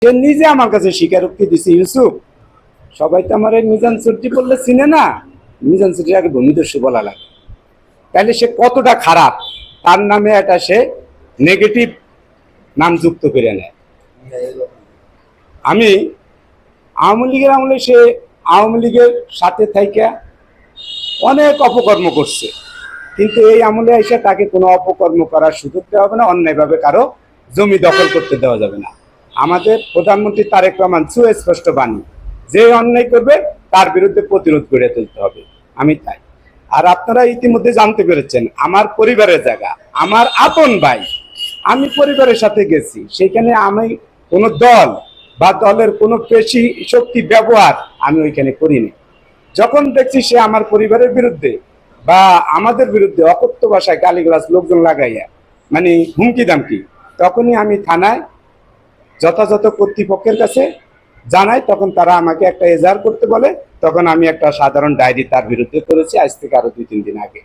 সে নিজে আমার কাছে স্বীকারোক্তি দিছে, ইউসুফ সবাই তো আমার মিজান চুট্টি বললে চিনে না, মিজান চুট্টির আগে ভূমিদস্যু বলা লাগে। তাহলে সে কতটা খারাপ, তার নামে একটা সে নেগেটিভ নাম যুক্ত করে নেয়। আমি আওয়ামী লীগের আমলে সে আওয়ামী লীগের সাথে থাইকা অনেক অপকর্ম করছে, কিন্তু এই আমলে এসে তাকে কোনো অপকর্ম করার সুযোগ দেওয়া হবে না, অন্যায়ভাবে কারো জমি দখল করতে দেওয়া যাবে না। আমাদের প্রধানমন্ত্রী তারেক রহমান সুস্পষ্ট বাণী, যে অন্যায় করবে তার বিরুদ্ধে প্রতিরোধ গড়ে তুলতে হবে। আমি তাই। আর আপনারা ইতিমধ্যে জানতে পেরেছেন আমার পরিবারের জায়গা, আমার আপন ভাই, আমি পরিবারের সাথে গেছি, সেখানে আমি কোনো দল বা দলের কোনো পেশি শক্তি ব্যবহার আমি ওইখানে করিনি। যখন দেখছি সে আমার পরিবারের বিরুদ্ধে বা আমাদের বিরুদ্ধে অকথ্য ভাষায় গালিগালাজ লোকজন লাগাইয়া মানে হুমকি দামকি, তখনই আমি থানায় যথাযথ কর্তৃপক্ষের কাছে জানাই। তখন তারা আমাকে একটা এজাহার করতে বলে, তখন আমি একটা সাধারণ ডায়েরি তার বিরুদ্ধে করেছি আজ থেকে আরো 2-3 দিন আগে।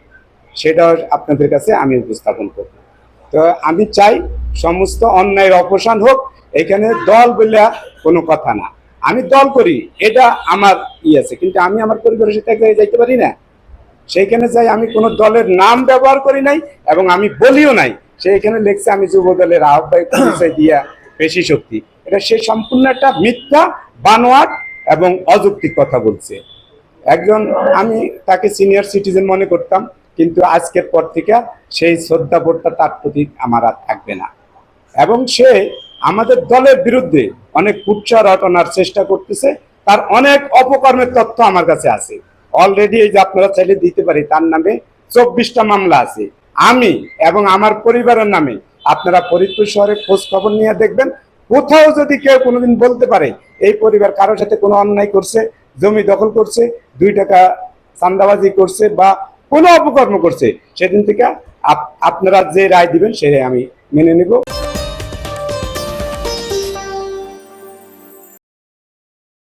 সেটাও আপনাদের কাছে আমি উপস্থাপন করব। তো আমি চাই সমস্ত অন্যায়ের অবসান হোক। এখানে দল বলে কোনো কথা না, আমি দল করি এটা আমার আছে, কিন্তু আমি আমার পরিবারের সাথে এক জায়গায় যাইতে পারি না। সেইখানে যাই আমি কোনো দলের নাম ব্যবহার করি নাই এবং আমি বলিও নাই। সেইখানে লেখছে আমি যুব দলের আহ্বায়ক পরিচয় দিয়া পেশি শক্তি। এটা সে সম্পূর্ণ একটা মিথ্যা, বানোয়াট এবং অযৌক্তিক কথা বলছে। একজন আমি তাকে সিনিয়র সিটিজেন মনে করতাম, কিন্তু আজকের পর থেকে সেই শ্রদ্ধাবোধটা তার প্রতি আমার আর থাকবে না। এবং সে আমাদের দলের বিরুদ্ধে অনেক কুৎসা রটনার চেষ্টা করতেছে। তার অনেক অপকর্মের তথ্য আমার কাছে আছে অলরেডি। এই যে আপনারা চাইলে দিতে পারি, তার নামে 24টা মামলা আছে। আমি এবং আমার পরিবারের নামে আপনারা ফরিদপুর শহরে খোঁজ খবর নিয়ে দেখবেন, কোথাও যদি কেউ কোনোদিন বলতে পারে এই পরিবার কারোর সাথে কোনো অন্যায় করছে, জমি দখল করছে, 2 টাকা চাঁদাবাজি করছে বা কোনো অপকর্ম করছে, সেদিন থেকে আপনারা যে রায় দিবেন সে আমি মেনে নেব।